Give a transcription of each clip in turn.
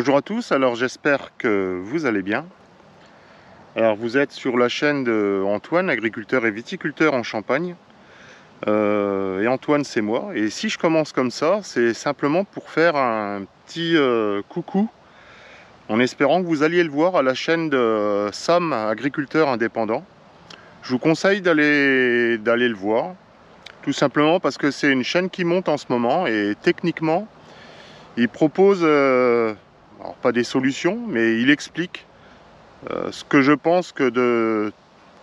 Bonjour à tous, alors j'espère que vous allez bien. Alors vous êtes sur la chaîne de Antoine, agriculteur et viticulteur en Champagne. Et Antoine c'est moi. Et si je commence comme ça, c'est simplement pour faire un petit coucou, en espérant que vous alliez le voir à la chaîne de Sam, agriculteur indépendant. Je vous conseille d'aller le voir, tout simplement parce que c'est une chaîne qui monte en ce moment et techniquement, il propose, alors pas des solutions, mais il explique ce que je pense que de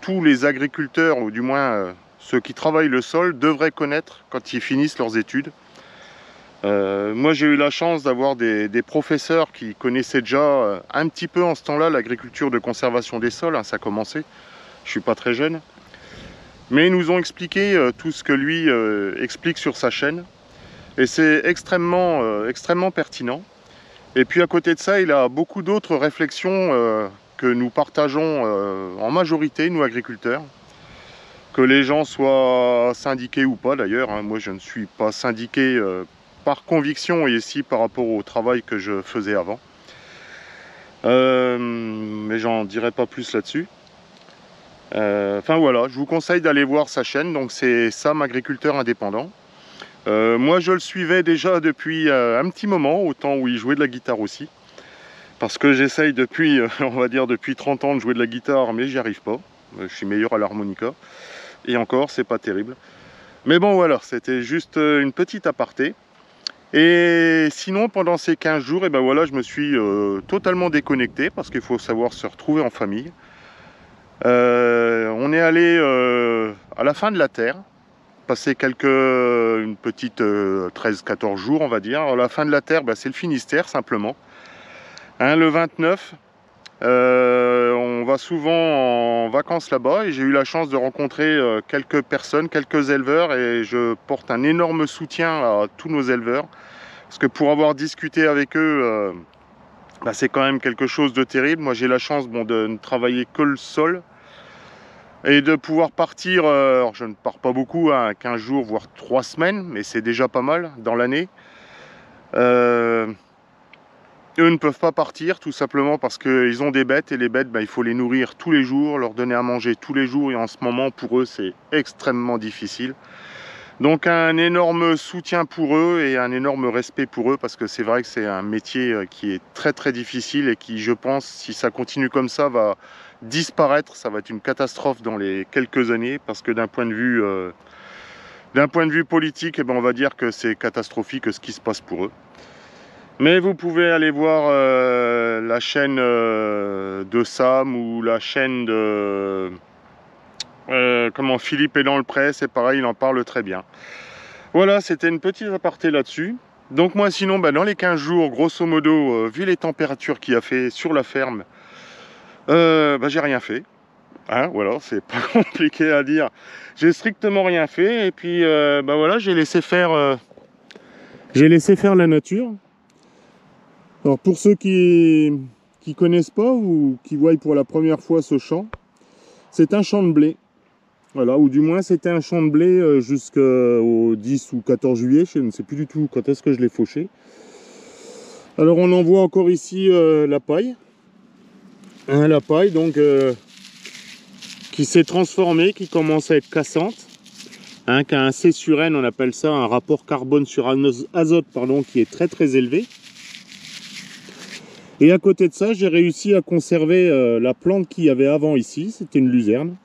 tous les agriculteurs, ou du moins ceux qui travaillent le sol, devraient connaître quand ils finissent leurs études. Moi j'ai eu la chance d'avoir des professeurs qui connaissaient déjà un petit peu en ce temps-là l'agriculture de conservation des sols, hein, ça a commencé, je suis pas très jeune. Mais ils nous ont expliqué tout ce que lui explique sur sa chaîne. Et c'est extrêmement pertinent. Et puis à côté de ça, il a beaucoup d'autres réflexions que nous partageons en majorité, nous agriculteurs. Que les gens soient syndiqués ou pas d'ailleurs, hein. Moi je ne suis pas syndiqué par conviction et ici par rapport au travail que je faisais avant. Mais j'en dirai pas plus là-dessus. Enfin voilà, je vous conseille d'aller voir sa chaîne, donc c'est Sam agriculteur indépendant. Moi je le suivais déjà depuis un petit moment, au temps où il jouait de la guitare aussi. Parce que j'essaye depuis, on va dire depuis 30 ans de jouer de la guitare, mais j'y arrive pas. Je suis meilleur à l'harmonica. Et encore, c'est pas terrible. Mais bon voilà, c'était juste une petite aparté. Et sinon, pendant ces 15 jours, et ben voilà, je me suis totalement déconnecté, parce qu'il faut savoir se retrouver en famille. On est allé à la fin de la terre, passer une petite 13-14 jours on va dire. Alors, la fin de la terre, c'est le Finistère simplement, hein, le 29. On va souvent en vacances là-bas et j'ai eu la chance de rencontrer quelques personnes, quelques éleveurs, et je porte un énorme soutien à tous nos éleveurs, parce que pour avoir discuté avec eux, c'est quand même quelque chose de terrible. Moi j'ai la chance de ne travailler que le sol et de pouvoir partir, alors je ne pars pas beaucoup, hein, 15 jours voire 3 semaines, mais c'est déjà pas mal dans l'année. Eux ne peuvent pas partir tout simplement parce qu'ils ont des bêtes, et les bêtes, il faut les nourrir tous les jours, leur donner à manger tous les jours, et en ce moment pour eux c'est extrêmement difficile. Donc un énorme soutien pour eux et un énorme respect pour eux, parce que c'est vrai que c'est un métier qui est très difficile et qui, je pense, si ça continue comme ça, va disparaître. Ça va être une catastrophe dans les quelques années, parce que d'un point de vue politique, on va dire que c'est catastrophique ce qui se passe pour eux. Mais vous pouvez aller voir la chaîne de Sam, ou la chaîne de Philippe est dans le pré, c'est pareil, il en parle très bien. Voilà, c'était une petite aparté là-dessus. Donc moi sinon, dans les 15 jours, grosso modo, vu les températures qu'il a fait sur la ferme, j'ai rien fait. Hein, voilà, c'est pas compliqué à dire. J'ai strictement rien fait, et puis voilà, j'ai laissé faire la nature. Alors pour ceux qui connaissent pas ou qui voient pour la première fois ce champ, c'est un champ de blé. Voilà, ou du moins c'était un champ de blé jusqu'au 10 ou 14 juillet, je ne sais plus du tout quand est-ce que je l'ai fauché. Alors on en voit encore ici la paille. Hein, la paille donc qui s'est transformée, qui commence à être cassante. Hein, qui a un C sur N, on appelle ça un rapport carbone sur azote, pardon, qui est très élevé. Et à côté de ça, j'ai réussi à conserver la plante qu'il y avait avant ici, c'était une luzerne.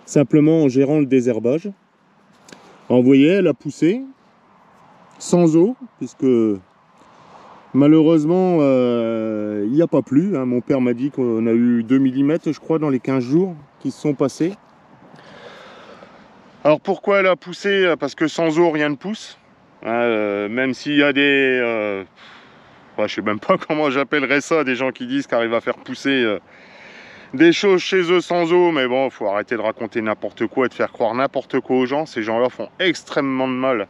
Simplement en gérant le désherbage. Alors, vous voyez, elle a poussé, sans eau, puisque malheureusement, il n'y a pas plu. Hein. Mon père m'a dit qu'on a eu 2 mm, je crois, dans les 15 jours qui se sont passés. Alors pourquoi elle a poussé? Parce que sans eau, rien ne pousse. Hein, même s'il y a des... je sais même pas comment j'appellerais ça, des gens qui disent qu'arrivent à faire pousser des choses chez eux sans eau, mais bon, faut arrêter de raconter n'importe quoi et de faire croire n'importe quoi aux gens. Ces gens-là font extrêmement de mal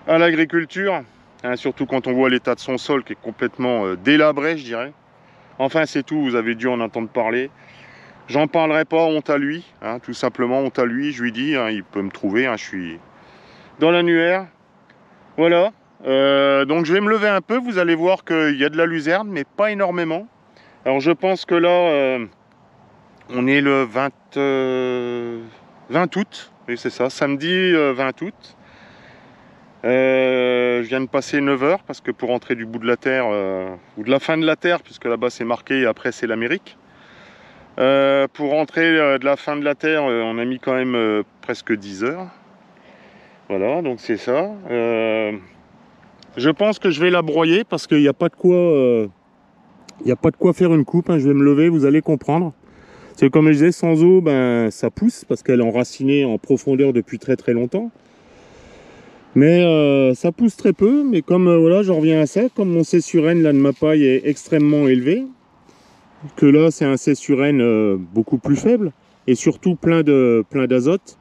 à l'agriculture, hein, surtout quand on voit l'état de son sol qui est complètement délabré, je dirais. Enfin, c'est tout, vous avez dû en entendre parler. J'en parlerai pas, honte à lui, hein, tout simplement, honte à lui, je lui dis, hein, il peut me trouver, hein, je suis dans l'annuaire. Voilà. Donc je vais me lever un peu, vous allez voir qu'il y a de la luzerne, mais pas énormément. Alors je pense que là, on est le 20 août, oui c'est ça, samedi 20 août. Je viens de passer 9 heures parce que pour rentrer du bout de la Terre, ou de la fin de la Terre, puisque là-bas c'est marqué et après c'est l'Amérique. Pour rentrer de la fin de la Terre, on a mis quand même presque 10 heures. Voilà, donc c'est ça. Je pense que je vais la broyer parce qu'il n'y a pas de quoi, faire une coupe. Hein. Je vais me lever, vous allez comprendre. C'est comme je disais, sans eau, ben ça pousse parce qu'elle est enracinée en profondeur depuis très très longtemps. Mais ça pousse très peu. Mais comme voilà, j'en reviens à ça, comme mon C sur N là de ma paille est extrêmement élevé, que là c'est un C sur N beaucoup plus faible et surtout plein d'azote,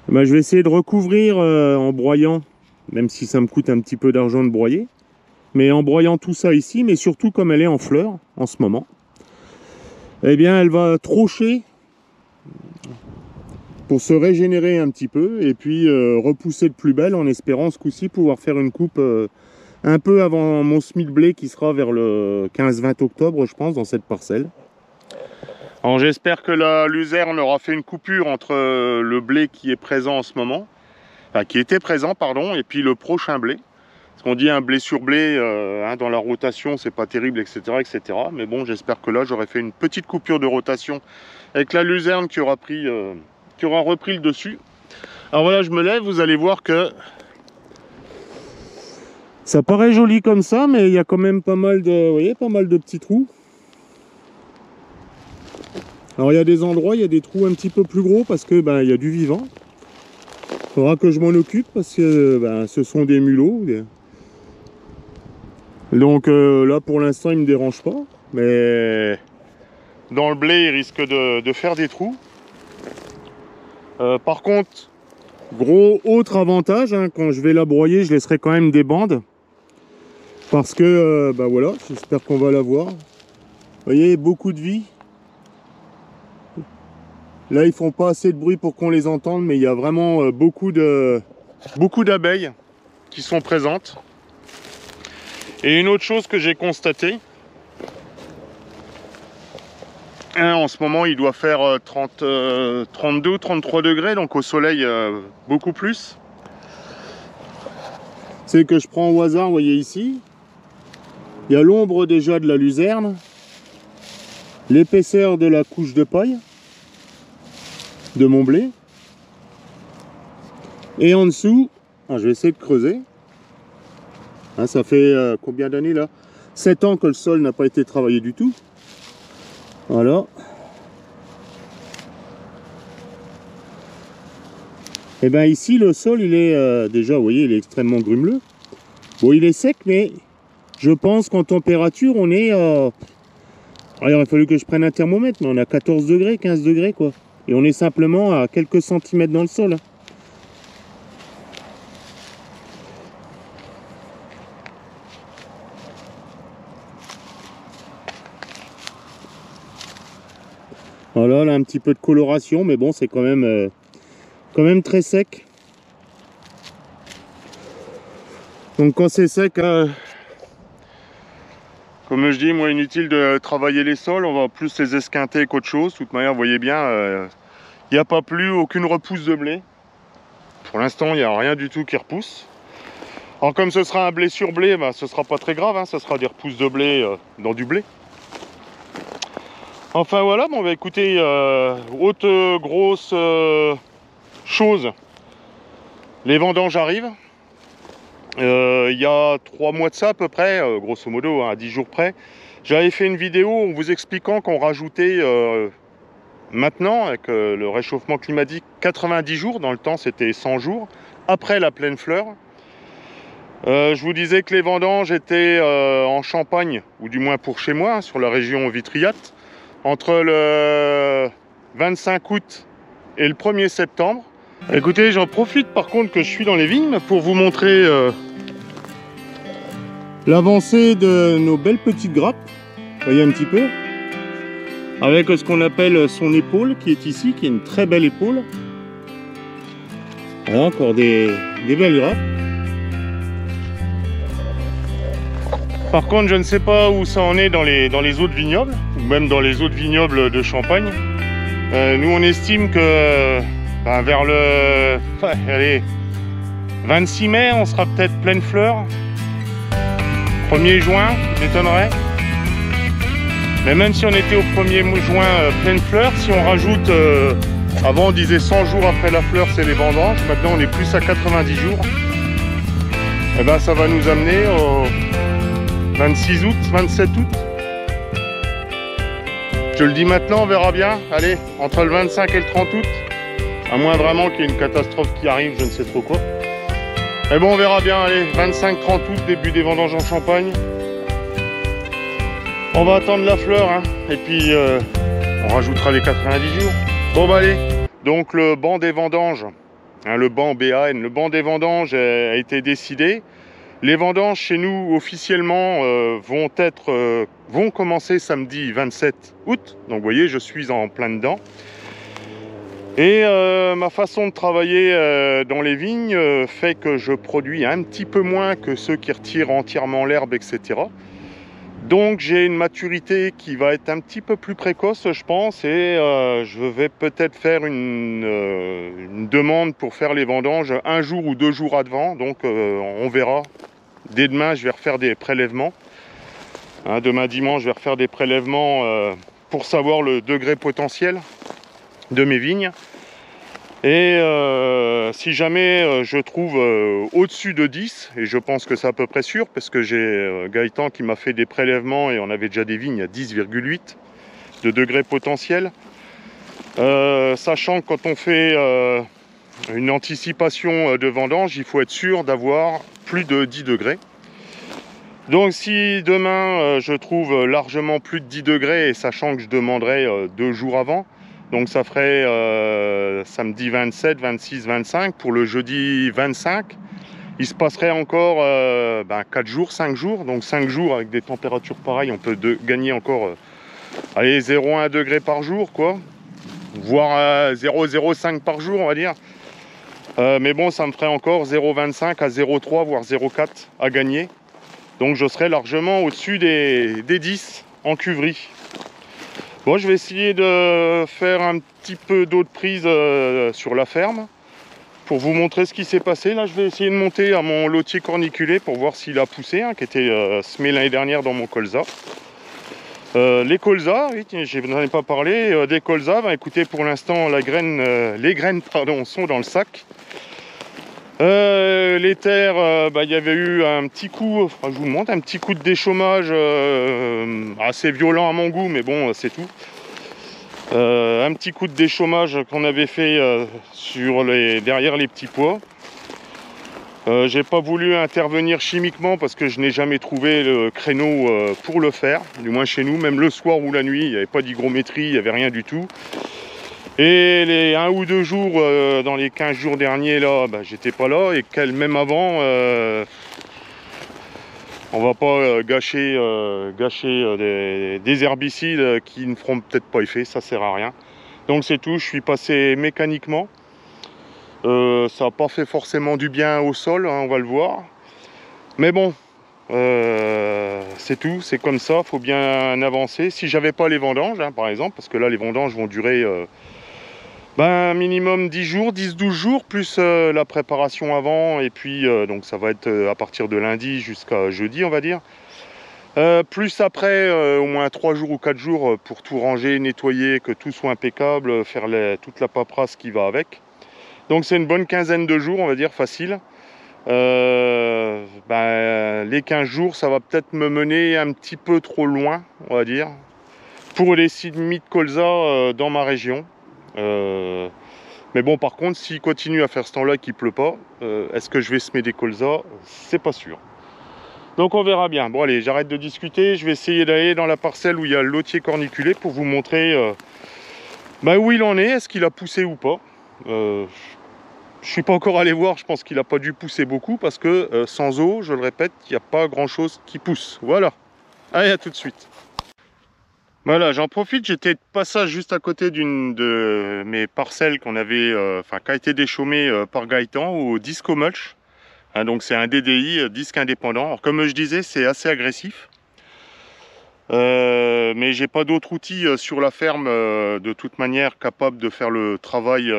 ben, je vais essayer de recouvrir en broyant, même si ça me coûte un petit peu d'argent de broyer, mais en broyant tout ça ici, mais surtout comme elle est en fleurs en ce moment, eh bien elle va trocher pour se régénérer un petit peu et puis repousser de plus belle en espérant ce coup-ci pouvoir faire une coupe un peu avant mon semis de blé qui sera vers le 15-20 octobre je pense dans cette parcelle. Alors j'espère que la luzerne aura fait une coupure entre le blé qui est présent en ce moment, enfin qui était présent pardon, et puis le prochain blé. Parce qu'on dit un blé sur blé, hein, dans la rotation c'est pas terrible etc. etc. Mais bon j'espère que là j'aurai fait une petite coupure de rotation avec la luzerne qui aura repris le dessus. Alors voilà, je me lève, vous allez voir que ça paraît joli comme ça, mais il y a quand même pas mal de, vous voyez, pas mal de petits trous. Alors il y a des endroits, il y a des trous un petit peu plus gros parce que ben, il y a du vivant. Il faudra que je m'en occupe parce que ben, ce sont des mulots. Donc là pour l'instant il ne me dérange pas, mais dans le blé il risque de faire des trous. Par contre, gros autre avantage, hein, quand je vais la broyer, je laisserai quand même des bandes. Parce que, bah voilà, j'espère qu'on va la voir. Vous voyez, beaucoup de vie. Là, ils font pas assez de bruit pour qu'on les entende, mais il y a vraiment beaucoup d'abeilles qui sont présentes. Et une autre chose que j'ai constatée, hein, en ce moment, il doit faire 32, 33 degrés, donc au soleil, beaucoup plus. C'est que je prends au hasard, vous voyez ici, il y a l'ombre déjà de la luzerne, l'épaisseur de la couche de paille de mon blé, et en dessous, je vais essayer de creuser, hein, ça fait combien d'années là, 7 ans que le sol n'a pas été travaillé du tout, voilà. Et bien ici le sol il est déjà, vous voyez, il est extrêmement grumeleux. Bon, il est sec, mais je pense qu'en température on est alors il a fallu que je prenne un thermomètre, mais on a 14 degrés, 15 degrés quoi. Et on est simplement à quelques centimètres dans le sol. Voilà, là un petit peu de coloration, mais bon c'est quand même très sec. Donc quand c'est sec, comme je dis, moi inutile de travailler les sols, on va plus les esquinter qu'autre chose. De toute manière, vous voyez bien, il n'y a pas plus aucune repousse de blé. Pour l'instant, il n'y a rien du tout qui repousse. Alors comme ce sera un blé sur blé, bah, ce sera pas très grave, hein, ce sera des repousses de blé dans du blé. Enfin voilà, bon bah écoutez, autre grosse chose, les vendanges arrivent. Il y a 3 mois de ça à peu près, grosso modo, hein, à 10 jours près, j'avais fait une vidéo en vous expliquant qu'on rajoutait maintenant, avec le réchauffement climatique, 90 jours, dans le temps c'était 100 jours, après la pleine fleur. Je vous disais que les vendanges étaient en Champagne, ou du moins pour chez moi, hein, sur la région vitriate, entre le 25 août et le 1er septembre. Écoutez, j'en profite par contre que je suis dans les vignes pour vous montrer l'avancée de nos belles petites grappes. Vous voyez un petit peu, avec ce qu'on appelle son épaule qui est ici, qui est une très belle épaule. Voilà, encore des belles grappes. Par contre, je ne sais pas où ça en est dans les autres vignobles, ou même dans les autres vignobles de Champagne. Nous, on estime que vers le allez, 26 mai, on sera peut-être pleine fleur. 1er juin, m'étonnerait. Mais même si on était au 1er juin pleine fleur, si on rajoute, avant on disait 100 jours après la fleur, c'est les vendanges. Maintenant, on est plus à 90 jours. Et ben, ça va nous amener au 26 août, 27 août. Je le dis maintenant, on verra bien. Allez, entre le 25 et le 30 août. À moins vraiment qu'il y ait une catastrophe qui arrive, je ne sais trop quoi. Mais bon, on verra bien. Allez, 25-30 août, début des vendanges en Champagne. On va attendre la fleur, hein. Et puis on rajoutera les 90 jours. Bon bah allez. Donc le banc des vendanges, hein, le banc BAN, le banc des vendanges a été décidé. Les vendanges chez nous officiellement vont commencer samedi 27 août. Donc vous voyez, je suis en plein dedans. Et ma façon de travailler dans les vignes fait que je produis un petit peu moins que ceux qui retirent entièrement l'herbe, etc. Donc j'ai une maturité qui va être un petit peu plus précoce, je pense, et je vais peut-être faire une demande pour faire les vendanges 1 jour ou 2 jours avant. Donc on verra. Dès demain, je vais refaire des prélèvements. Hein, demain dimanche, je vais refaire des prélèvements pour savoir le degré potentiel de mes vignes. Et si jamais je trouve au-dessus de 10, et je pense que c'est à peu près sûr, parce que j'ai Gaëtan qui m'a fait des prélèvements et on avait déjà des vignes à 10,8 de degré potentiel. Sachant que quand on fait une anticipation de vendange, il faut être sûr d'avoir plus de 10 degrés. Donc si demain je trouve largement plus de 10 degrés, et sachant que je demanderai 2 jours avant, donc ça ferait samedi 27, 26, 25, pour le jeudi 25, il se passerait encore 4 jours, 5 jours, donc 5 jours avec des températures pareilles, on peut gagner encore allez, 0,1 degré par jour, quoi, voire 0,05 par jour, on va dire. Mais bon, ça me ferait encore 0,25 à 0,3 voire 0,4 à gagner. Donc je serai largement au-dessus des 10 en cuverie. Bon, je vais essayer de faire un petit peu d'eau de prise sur la ferme pour vous montrer ce qui s'est passé. Là, je vais essayer de monter à mon lotier corniculé pour voir s'il a poussé, hein, qui était semé l'année dernière dans mon colza. Les colzas, oui, je n'en ai pas parlé, des colzas, écoutez, pour l'instant, les graines sont dans le sac. Les terres, il y avait eu un petit coup, je vous montre, un petit coup de déchômage assez violent à mon goût, mais bon, c'est tout. Un petit coup de déchômage qu'on avait fait derrière les petits pois. J'ai pas voulu intervenir chimiquement parce que je n'ai jamais trouvé le créneau pour le faire, du moins chez nous, même le soir ou la nuit, il n'y avait pas d'hygrométrie, il n'y avait rien du tout. Et les 1 ou 2 jours, dans les 15 jours derniers, là, j'étais pas là, et même avant, on va pas gâcher des herbicides qui ne feront peut-être pas effet, ça sert à rien. Donc c'est tout, je suis passé mécaniquement. Ça n'a pas fait forcément du bien au sol, hein, on va le voir. Mais bon, c'est tout, c'est comme ça, faut bien avancer. Si j'avais pas les vendanges, hein, par exemple, parce que là les vendanges vont durer minimum 10 jours, 10-12 jours, plus la préparation avant, et puis donc ça va être à partir de lundi jusqu'à jeudi, on va dire. Plus après, au moins 3 jours ou 4 jours pour tout ranger, nettoyer, que tout soit impeccable, faire toute la paperasse qui va avec. Donc c'est une bonne quinzaine de jours, on va dire, facile. Les 15 jours, ça va peut-être me mener un petit peu trop loin, on va dire, pour les semis de colza dans ma région. Mais bon, par contre, s'il continue à faire ce temps-là qu'il pleut pas, est-ce que je vais semer des colzas? C'est pas sûr. Donc on verra bien. Bon allez, j'arrête de discuter, je vais essayer d'aller dans la parcelle où il y a le lotier corniculé pour vous montrer où il en est, est-ce qu'il a poussé ou pas. Je suis pas encore allé voir, je pense qu'il n'a pas dû pousser beaucoup parce que sans eau, je le répète, il n'y a pas grand-chose qui pousse. Voilà, allez, à tout de suite. Voilà, j'en profite, j'étais de passage juste à côté d'une de mes parcelles qu'on avait, qui a été déchaumée par Gaëtan au Disco Mulch. Hein, donc c'est un DDI, disque indépendant. Alors, comme je disais, c'est assez agressif. Mais j'ai pas d'autres outils sur la ferme de toute manière capable de faire le travail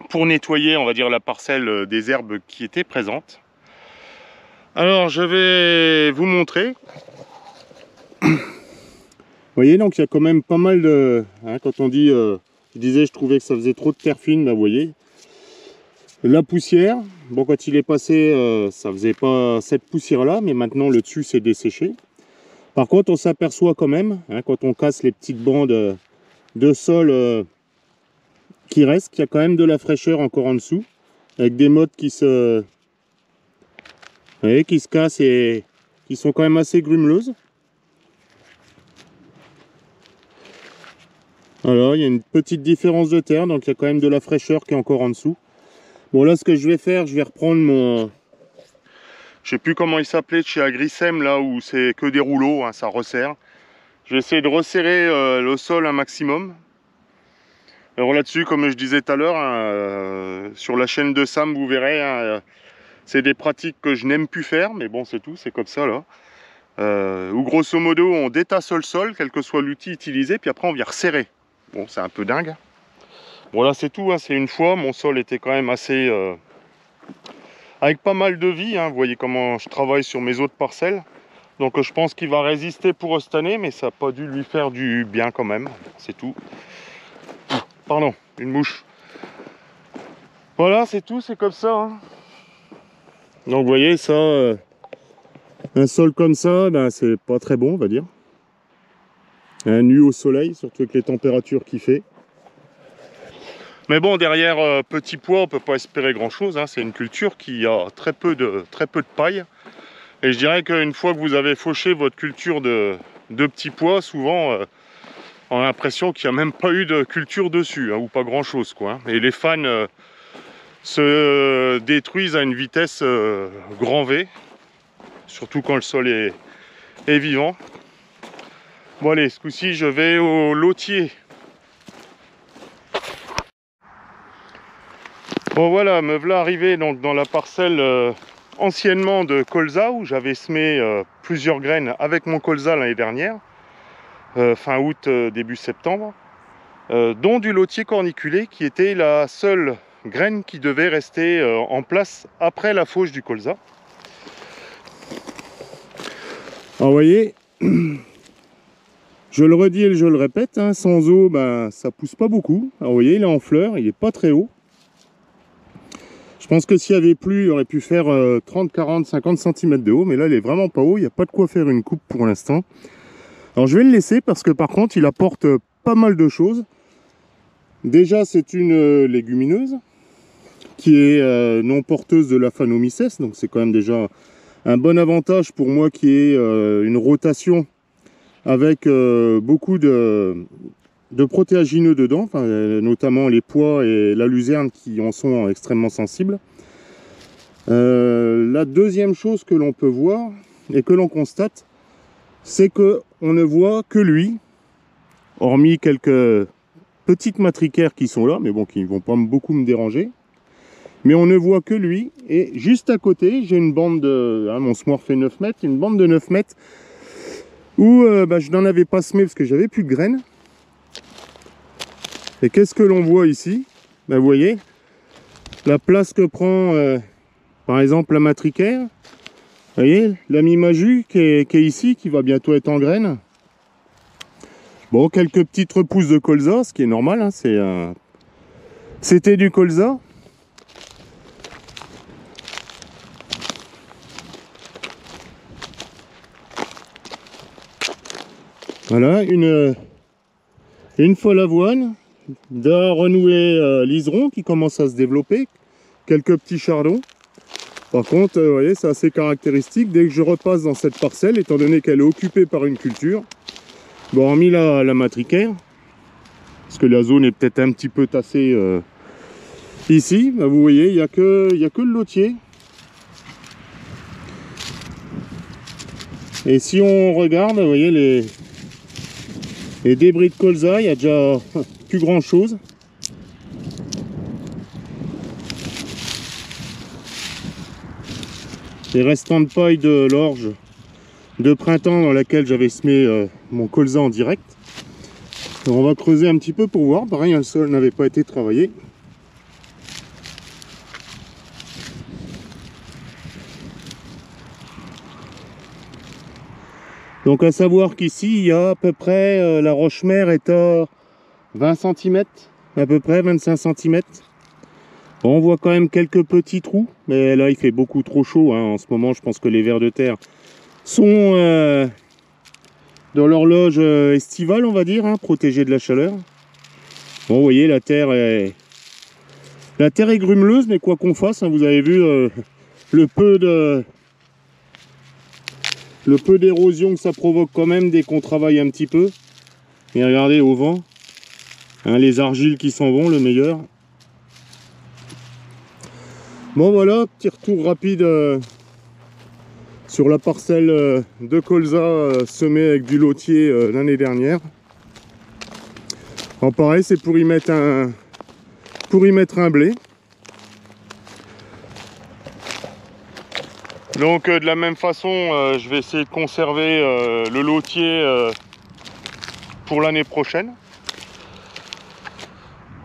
pour nettoyer, on va dire, la parcelle des herbes qui étaient présentes. Alors je vais vous montrer. Vous voyez, donc il y a quand même pas mal de... Hein, quand on dit, je disais, je trouvais que ça faisait trop de terre fine, bah, vous voyez. La poussière, bon, quand il est passé, ça faisait pas cette poussière là, mais maintenant le dessus s'est desséché. Par contre, on s'aperçoit quand même, hein, quand on casse les petites bandes de sol qui restent, qu'il y a quand même de la fraîcheur encore en dessous, avec des mottes qui se, vous voyez, qui se cassent et qui sont quand même assez grumeleuses. Voilà, il y a une petite différence de terre, donc il y a quand même de la fraîcheur qui est encore en dessous. Bon, là, ce que je vais faire, je vais reprendre mon... Je sais plus comment il s'appelait de chez Agricem, là où c'est que des rouleaux, hein, ça resserre. Je vais essayer de resserrer le sol un maximum. Alors là-dessus, comme je disais tout à l'heure, hein, sur la chaîne de Sam, vous verrez, hein, c'est des pratiques que je n'aime plus faire, mais bon, c'est tout, c'est comme ça là. Où grosso modo, on détasse le sol, quel que soit l'outil utilisé, puis après on vient resserrer. Bon, c'est un peu dingue. Bon, là c'est tout, hein, c'est une fois, mon sol était quand même assez... avec pas mal de vie, hein, vous voyez comment je travaille sur mes autres parcelles. Donc je pense qu'il va résister pour cette année, mais ça n'a pas dû lui faire du bien quand même, c'est tout. Pardon, une mouche. Voilà, c'est tout, c'est comme ça. Hein. Donc vous voyez, ça, un sol comme ça, ben, c'est pas très bon, on va dire. Un nu au soleil, surtout avec les températures qu'il fait. Mais bon, derrière petit pois, on peut pas espérer grand-chose. Hein. C'est une culture qui a très peu de paille. Et je dirais qu'une fois que vous avez fauché votre culture de petits pois, souvent... on a l'impression qu'il n'y a même pas eu de culture dessus, hein, ou pas grand chose quoi. Hein. Et les fans se détruisent à une vitesse grand V, surtout quand le sol est vivant. Bon allez, ce coup-ci je vais au lotier. Bon voilà, me voilà arrivé donc dans la parcelle anciennement de colza, où j'avais semé plusieurs graines avec mon colza l'année dernière. Fin août, début septembre, dont du lotier corniculé qui était la seule graine qui devait rester en place après la fauche du colza. Alors vous voyez, je le redis et je le répète, hein, sans eau, ben, ça pousse pas beaucoup. Alors vous voyez, il est en fleurs, il est pas très haut. Je pense que s'il y avait plu, il aurait pu faire 30, 40, 50 cm de haut, mais là il est vraiment pas haut, il n'y a pas de quoi faire une coupe pour l'instant. Alors je vais le laisser parce que par contre il apporte pas mal de choses. Déjà c'est une légumineuse qui est non porteuse de la Phanomyces, donc c'est quand même déjà un bon avantage pour moi qui ai une rotation avec beaucoup de protéagineux dedans, enfin, notamment les pois et la luzerne qui en sont extrêmement sensibles. La deuxième chose que l'on peut voir et que l'on constate, c'est que on ne voit que lui, hormis quelques petites matricaires qui sont là, mais bon, qui ne vont pas beaucoup me déranger. Mais on ne voit que lui, et juste à côté, j'ai une bande de... Hein, mon semoir fait 9 mètres, une bande de 9 mètres, où je n'en avais pas semé parce que j'avais plus de graines. Et qu'est-ce que l'on voit ici? Ben, vous voyez, la place que prend, par exemple, la matricaire. Vous voyez, l'ami Maju qui est ici, qui va bientôt être en graines. Bon, quelques petites repousses de colza, ce qui est normal, hein, c'était du colza. Voilà, une folle avoine, d'un renoué liseron qui commence à se développer, quelques petits chardons. Par contre, vous voyez, c'est assez caractéristique. Dès que je repasse dans cette parcelle, étant donné qu'elle est occupée par une culture, bon, hormis la matricaire, parce que la zone est peut-être un petit peu tassée ici, bah, vous voyez, il n'y a que le lotier. Et si on regarde, vous voyez, les débris de colza, il n'y a déjà plus grand chose. les restants de paille de l'orge de printemps dans laquelle j'avais semé mon colza en direct. Alors on va creuser un petit peu pour voir. Pareil, le sol n'avait pas été travaillé. Donc à savoir qu'ici il y a à peu près la roche-mère est à 20 cm, à peu près 25 cm. Bon, on voit quand même quelques petits trous, mais là il fait beaucoup trop chaud hein. En ce moment je pense que les vers de terre sont dans l'horloge estivale, on va dire, hein, protégés de la chaleur. Bon, vous voyez, la terre est grumeleuse, mais quoi qu'on fasse, hein, vous avez vu le peu d'érosion que ça provoque quand même dès qu'on travaille un petit peu. Et regardez au vent, hein, les argiles qui s'en vont, le meilleur. Bon voilà, petit retour rapide sur la parcelle de colza semée avec du lotier l'année dernière. En pareil, c'est pour y mettre un blé. Donc de la même façon, je vais essayer de conserver le lotier pour l'année prochaine.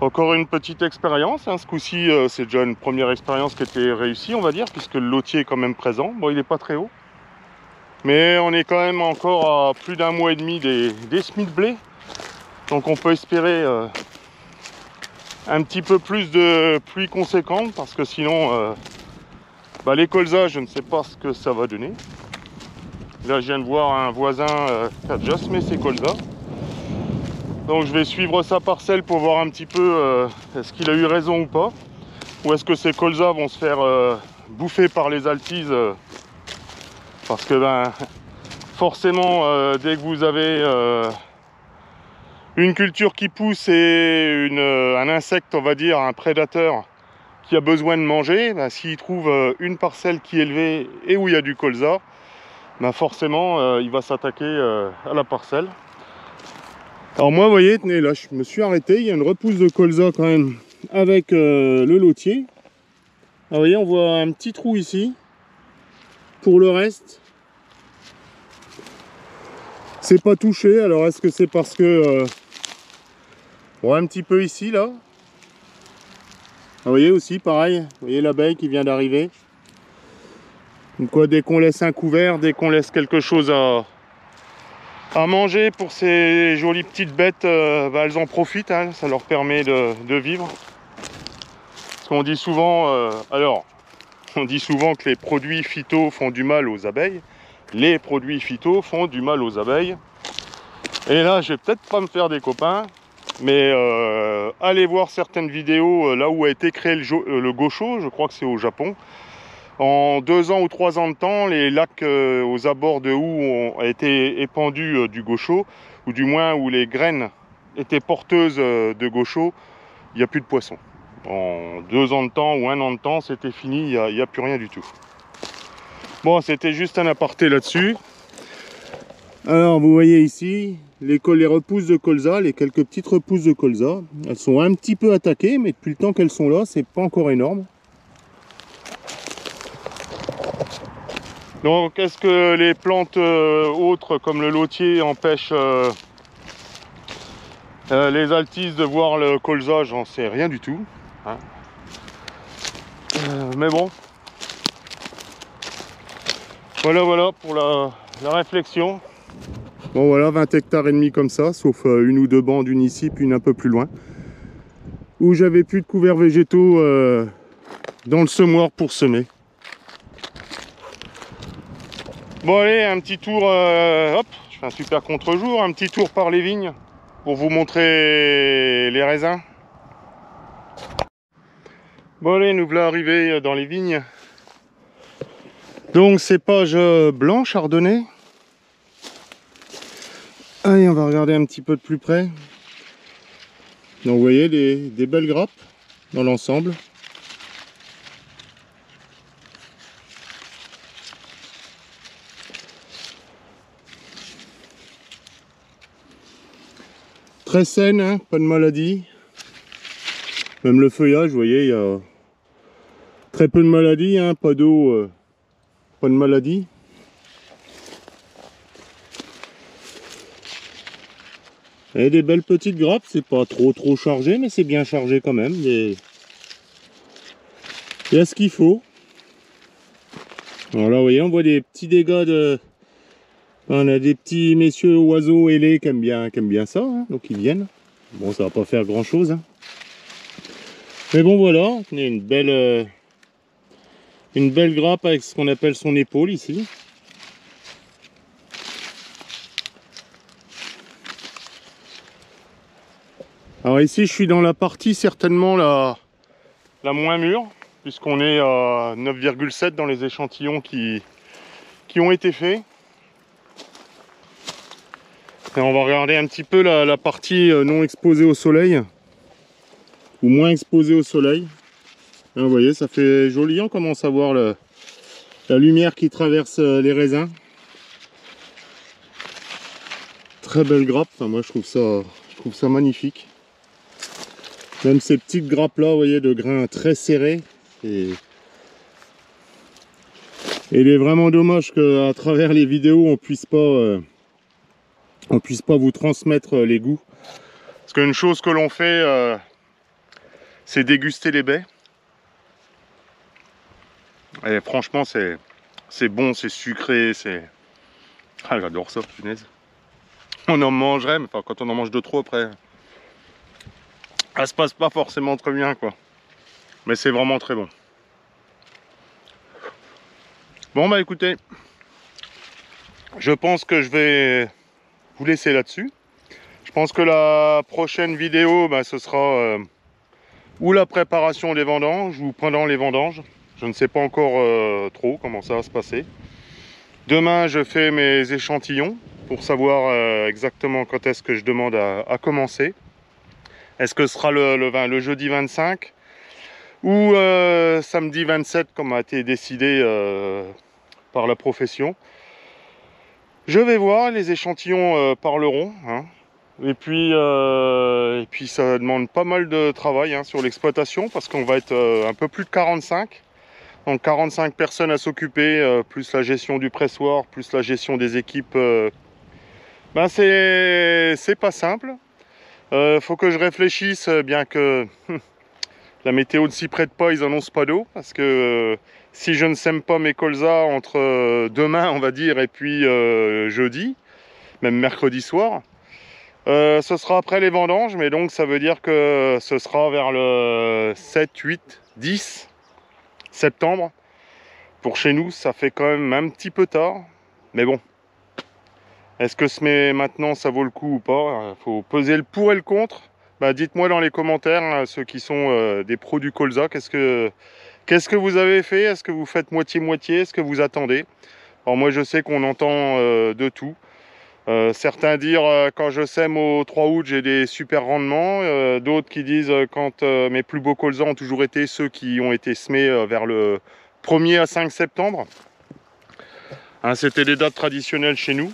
Encore une petite expérience, hein. Ce coup-ci c'est déjà une première expérience qui était réussie, on va dire, puisque le lotier est quand même présent. Bon, il n'est pas très haut, mais on est quand même encore à plus d'un mois et demi des semis de blé, donc on peut espérer un petit peu plus de pluie conséquente, parce que sinon les colzas, je ne sais pas ce que ça va donner. Là je viens de voir un voisin qui a déjà semé ses colzas. Donc je vais suivre sa parcelle pour voir un petit peu est-ce qu'il a eu raison ou pas. Ou est-ce que ces colzas vont se faire bouffer par les altises parce que forcément dès que vous avez une culture qui pousse et un insecte, on va dire, un prédateur qui a besoin de manger, s'il trouve une parcelle qui est élevée et où il y a du colza, forcément il va s'attaquer à la parcelle. Alors moi, vous voyez, tenez, là je me suis arrêté, il y a une repousse de colza quand même avec le lotier. Alors, vous voyez, on voit un petit trou ici. Pour le reste, c'est pas touché. Alors est-ce que c'est parce que bon, un petit peu ici là. Vous voyez aussi pareil, vous voyez l'abeille qui vient d'arriver. Donc quoi, dès qu'on laisse un couvert, dès qu'on laisse quelque chose à manger pour ces jolies petites bêtes, elles en profitent, hein, ça leur permet de vivre. Parce qu'on dit souvent, on dit souvent que les produits phyto font du mal aux abeilles. Les produits phyto font du mal aux abeilles. Et là, je vais peut-être pas me faire des copains, mais allez voir certaines vidéos là où a été créé le gosho, je crois que c'est au Japon. En 2 ans ou 3 ans de temps, les lacs aux abords de Hou ont été épandus du gosho, ou du moins où les graines étaient porteuses de gosho, il n'y a plus de poissons. En 2 ans de temps ou 1 an de temps, c'était fini, il n'y a plus rien du tout. Bon, c'était juste un aparté là-dessus. Alors, vous voyez ici, les repousses de colza, les quelques petites repousses de colza. Elles sont un petit peu attaquées, mais depuis le temps qu'elles sont là, c'est pas encore énorme. Donc, est-ce que les plantes autres, comme le lotier, empêchent les altises de voir le colza? J'en sais rien du tout. Hein. Mais bon. Voilà pour la réflexion. Bon voilà, 20 hectares et demi comme ça, sauf une ou deux bandes, une ici, puis une un peu plus loin. Où j'avais plus de couverts végétaux dans le semoir pour semer. Bon allez, un petit tour, hop, je fais un super contre-jour, un petit tour par les vignes pour vous montrer les raisins. Bon allez, nous voilà arrivés dans les vignes. Donc cépage blanc chardonnay. Allez, on va regarder un petit peu de plus près. Donc vous voyez des belles grappes dans l'ensemble. Très saine, hein, pas de maladie. Même le feuillage, vous voyez, il y a très peu de maladies, hein, pas d'eau pas de maladie. Et des belles petites grappes, c'est pas trop chargé, mais c'est bien chargé quand même. Il y a ce qu'il faut. Alors là, vous voyez, on voit des petits dégâts de... On a des petits messieurs oiseaux ailés qui aiment bien ça, hein, donc ils viennent. Bon, ça va pas faire grand chose, hein. Mais bon, voilà, on a une belle grappe avec ce qu'on appelle son épaule ici. Alors ici, je suis dans la partie certainement la moins mûre, puisqu'on est à 9,7 dans les échantillons qui ont été faits. Et on va regarder un petit peu la partie non exposée au soleil, ou moins exposée au soleil. Là, vous voyez, ça fait joli, on commence à voir la lumière qui traverse les raisins. Très belle grappe, enfin, moi je trouve ça magnifique. Même ces petites grappes là, vous voyez, de grains très serrés. Et il est vraiment dommage qu'à travers les vidéos on puisse pas vous transmettre les goûts. Parce qu'une chose que l'on fait, c'est déguster les baies. Et franchement, c'est bon, c'est sucré, c'est... Ah, j'adore ça, punaise. On en mangerait, mais enfin, quand on en mange de trop après, ça se passe pas forcément très bien, quoi. Mais c'est vraiment très bon. Bon, bah écoutez, je pense que je vais vous laisser là-dessus. Je pense que la prochaine vidéo, bah, ce sera ou la préparation des vendanges ou pendant les vendanges. Je ne sais pas encore trop comment ça va se passer. Demain, je fais mes échantillons pour savoir exactement quand est-ce que je demande à commencer. Est-ce que ce sera le jeudi 25 ou samedi 27 comme a été décidé par la profession? Je vais voir, les échantillons parleront, hein. Et puis ça demande pas mal de travail, hein, sur l'exploitation, parce qu'on va être un peu plus de 45. Donc 45 personnes à s'occuper, plus la gestion du pressoir, plus la gestion des équipes. Ben c'est pas simple. Faut que je réfléchisse, bien que la météo ne s'y prête pas, ils annoncent pas d'eau. Parce que si je ne sème pas mes colzas entre demain, on va dire, et puis jeudi, même mercredi soir, ce sera après les vendanges. Mais donc ça veut dire que ce sera vers le 7, 8, 10 septembre. Pour chez nous, ça fait quand même un petit peu tard. Mais bon, est-ce que semer maintenant, ça vaut le coup ou pas? Il faut peser le pour et le contre. Bah, dites-moi dans les commentaires, hein, ceux qui sont des pros du colza, qu'est-ce que vous avez fait? Est-ce que vous faites moitié-moitié? Est-ce que vous attendez? Alors moi, je sais qu'on entend de tout. Certains dire quand je sème au 3 août, j'ai des super rendements. D'autres qui disent quand mes plus beaux colzas ont toujours été ceux qui ont été semés vers le 1er à 5 septembre. Hein, c'était des dates traditionnelles chez nous.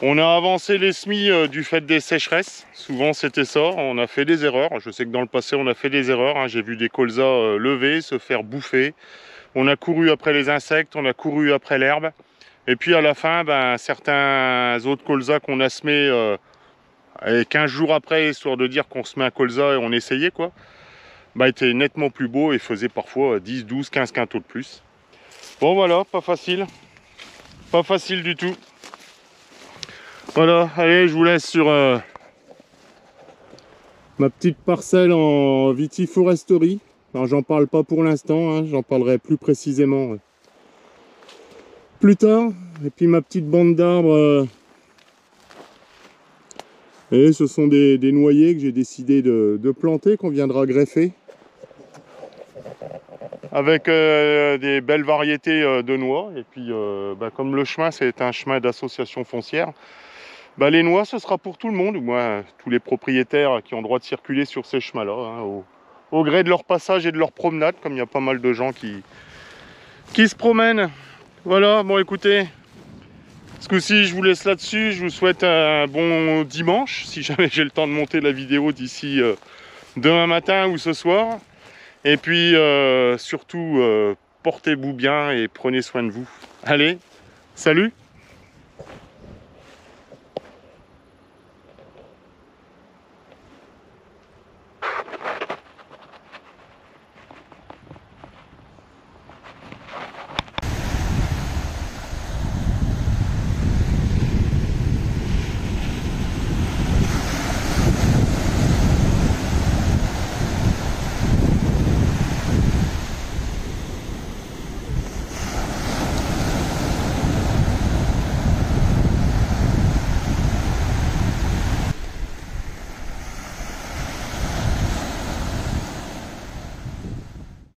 On a avancé les semis du fait des sécheresses. Souvent c'était ça, on a fait des erreurs. Je sais que dans le passé on a fait des erreurs, hein. J'ai vu des colzas lever, se faire bouffer. On a couru après les insectes, on a couru après l'herbe. Et puis à la fin, ben, certains autres colzas qu'on a semés 15 jours après, histoire de dire qu'on semait un colza et on essayait, quoi, bah, étaient nettement plus beaux et faisaient parfois 10, 12, 15 quintaux de plus. Bon voilà, pas facile. Pas facile du tout. Voilà, allez, je vous laisse sur ma petite parcelle en vitiforesterie. Alors j'en parle pas pour l'instant, hein, j'en parlerai plus précisément plus tard. Et puis ma petite bande d'arbres, et ce sont des noyers que j'ai décidé de planter, qu'on viendra greffer. Avec des belles variétés de noix. Et puis bah, comme le chemin c'est un chemin d'association foncière, bah, les noix ce sera pour tout le monde, moi, tous les propriétaires qui ont droit de circuler sur ces chemins là, hein, au gré de leur passage et de leur promenade, comme il y a pas mal de gens qui se promènent. Voilà, bon écoutez, ce coup-ci je vous laisse là-dessus. Je vous souhaite un bon dimanche, si jamais j'ai le temps de monter la vidéo d'ici demain matin ou ce soir. Et puis surtout portez-vous bien et prenez soin de vous. Allez, salut!